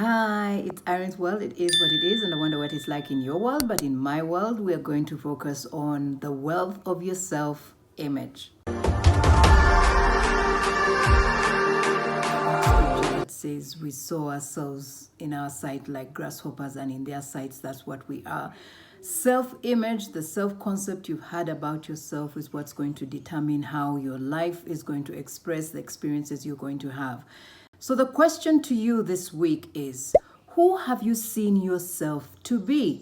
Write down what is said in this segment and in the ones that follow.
Hi, it's Aaron's world. It is what it is, and I wonder what it's like in your world. But in my world, we are going to focus on the wealth of your self image. It says we saw ourselves in our sight like grasshoppers, and in their sights, that's what we are. Self image, the self concept you've had about yourself, is what's going to determine how your life is going to express the experiences you're going to have. So the question to you this week is, who have you seen yourself to be?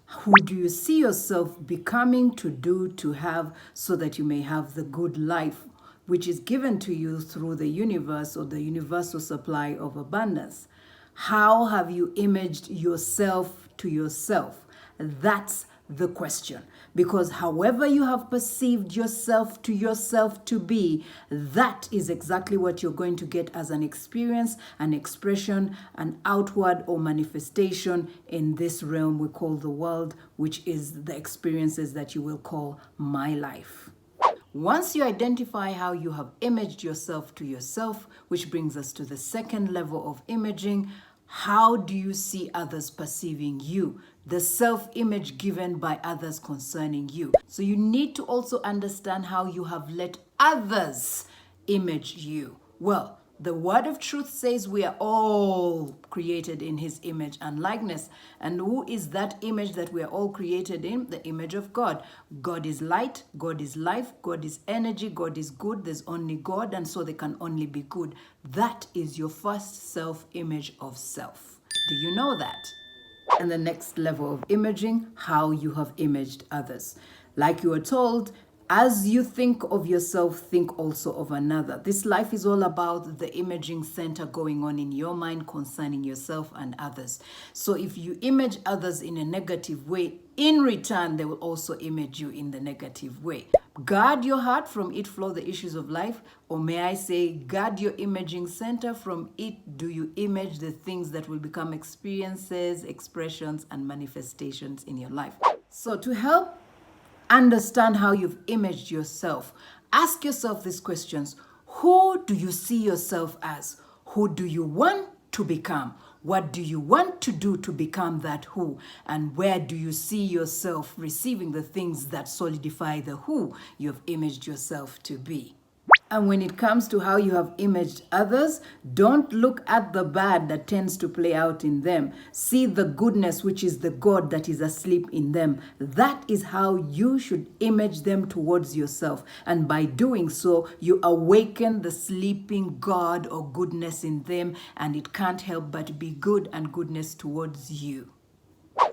Who do you see yourself becoming, to do, to have, so that you may have the good life which is given to you through the universe or the universal supply of abundance? How have you imaged yourself to yourself? That's the question. Because however you have perceived yourself to be, that is exactly what you're going to get as an experience, an expression, an outward or manifestation in this realm we call the world, which is the experiences that you will call my life. Once you identify how you have imaged yourself to yourself, which brings us to the second level of imaging, how do you see others perceiving you? The self-image given by others concerning you. So you need to also understand how you have let others image you. Well, the word of truth says we are all created in his image and likeness. And who is that image that we are all created in? The image of God. God is light, God is life, God is energy, God is good. There's only God, and so they can only be good. That is your first self-image of self. Do you know that? And the next level of imaging, how you have imaged others. Like you were told, as you think of yourself, think also of another. This life is all about the imaging center going on in your mind concerning yourself and others. So if you image others in a negative way, in return, they will also image you in the negative way. Guard your heart, from it flow the issues of life. Or may I say, guard your imaging center, from it do you image the things that will become experiences, expressions, and manifestations in your life. So to help understand how you've imaged yourself, ask yourself these questions. Who do you see yourself as? Who do you want to become? What do you want to do to become that who? And where do you see yourself receiving the things that solidify the who you've imaged yourself to be? And when it comes to how you have imaged others, don't look at the bad that tends to play out in them. See the goodness, which is the God that is asleep in them. That is how you should image them towards yourself. And by doing so, you awaken the sleeping God or goodness in them, and it can't help but be good and goodness towards you.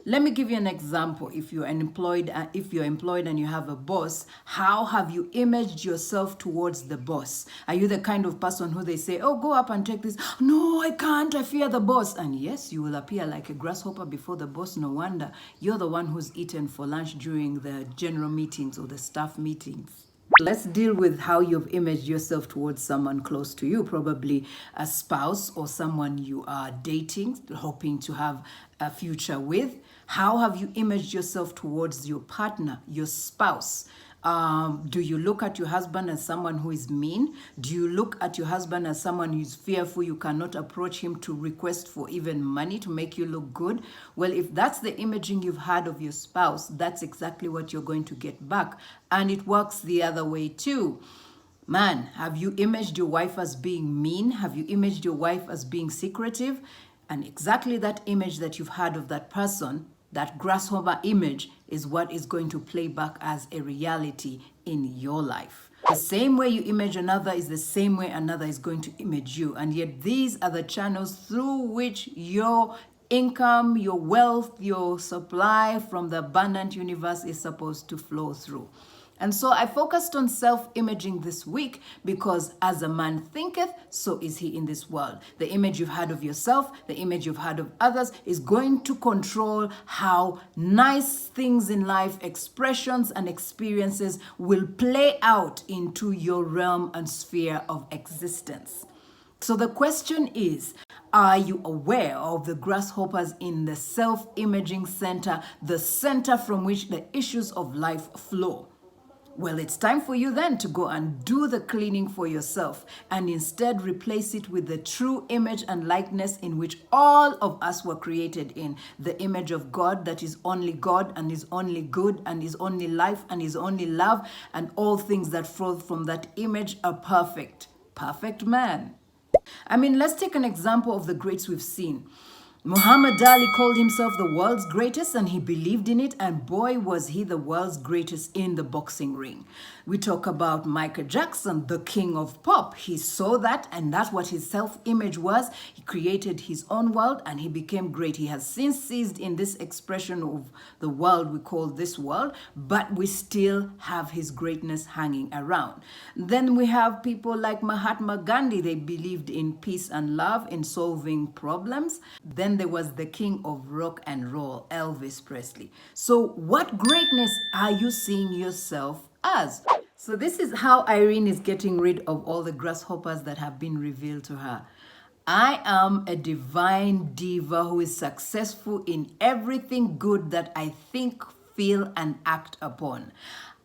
Let me give you an example. If you're employed and you have a boss, how have you imaged yourself towards the boss? Are you the kind of person who they say, oh, go up and take this? No, I can't. I fear the boss. And yes, you will appear like a grasshopper before the boss. No wonder. You're the one who's eaten for lunch during the general meetings or the staff meetings. Let's deal with how you've imaged yourself towards someone close to you, probably a spouse or someone you are dating, hoping to have a future with. How have you imaged yourself towards your partner, your spouse? Do you look at your husband as someone who is mean? Do you look at your husband as someone who is fearful? You cannot approach him to request for even money to make you look good? Well, if that's the imaging you've had of your spouse, that's exactly what you're going to get back. And it works the other way too. Man, have you imaged your wife as being mean? Have you imaged your wife as being secretive? And exactly that image that you've had of that person, that grasshopper image, is what is going to play back as a reality in your life. The same way you image another is the same way another is going to image you. And yet these are the channels through which your income, your wealth, your supply from the abundant universe is supposed to flow through. And so I focused on self-imaging this week because as a man thinketh, so is he in this world. The image you've had of yourself, the image you've had of others is going to control how nice things in life, expressions and experiences will play out into your realm and sphere of existence. So the question is, are you aware of the grasshoppers in the self-imaging center, the center from which the issues of life flow? Well, it's time for you then to go and do the cleaning for yourself and instead replace it with the true image and likeness in which all of us were created in. The image of God that is only God and is only good and is only life and is only love, and all things that flow from that image are perfect. Perfect man. I mean, let's take an example of the greats we've seen. Muhammad Ali called himself the world's greatest and he believed in it, and boy was he the world's greatest in the boxing ring. We talk about Michael Jackson, the king of pop. He saw that and that's what his self-image was. He created his own world and he became great. He has since ceased in this expression of the world we call this world, but we still have his greatness hanging around. Then we have people like Mahatma Gandhi. They believed in peace and love, in solving problems. Then there was the king of rock and roll, Elvis Presley. So what greatness are you seeing yourself as? So this is how Irene is getting rid of all the grasshoppers that have been revealed to her. I am a divine diva who is successful in everything good that I think, feel, and act upon.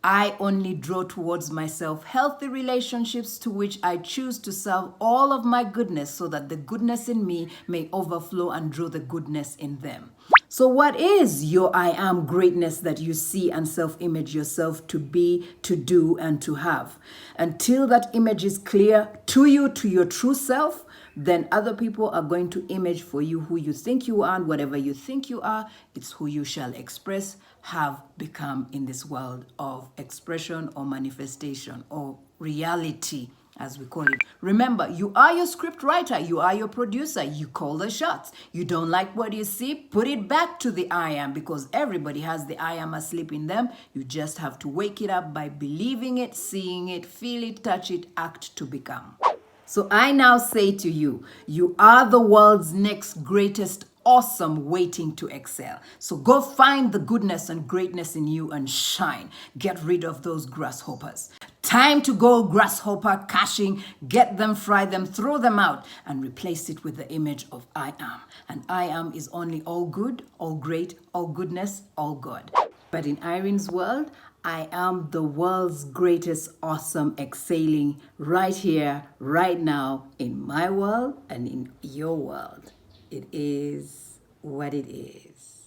I only draw towards myself healthy relationships to which I choose to serve all of my goodness so that the goodness in me may overflow and draw the goodness in them. So what is your I am greatness that you see and self-image yourself to be, to do, and to have? Until that image is clear to you, to your true self, then other people are going to image for you who you think you are, and whatever you think you are, it's who you shall express, have, become in this world of expression or manifestation or reality, as we call it. Remember, you are your script writer, you are your producer, you call the shots. You don't like what you see, put it back to the I am, because everybody has the I am asleep in them. You just have to wake it up by believing it, seeing it, feel it, touch it, act to become. So I now say to you, you are the world's next greatest awesome waiting to excel. So go find the goodness and greatness in you and shine. Get rid of those grasshoppers. Time to go grasshopper caching. Get them, fry them, throw them out, and replace it with the image of I am. And I am is only all good, all great, all goodness, all God. But in Irene's world, I am the world's greatest awesome exhaling right here, right now, in my world and in your world. It is what it is.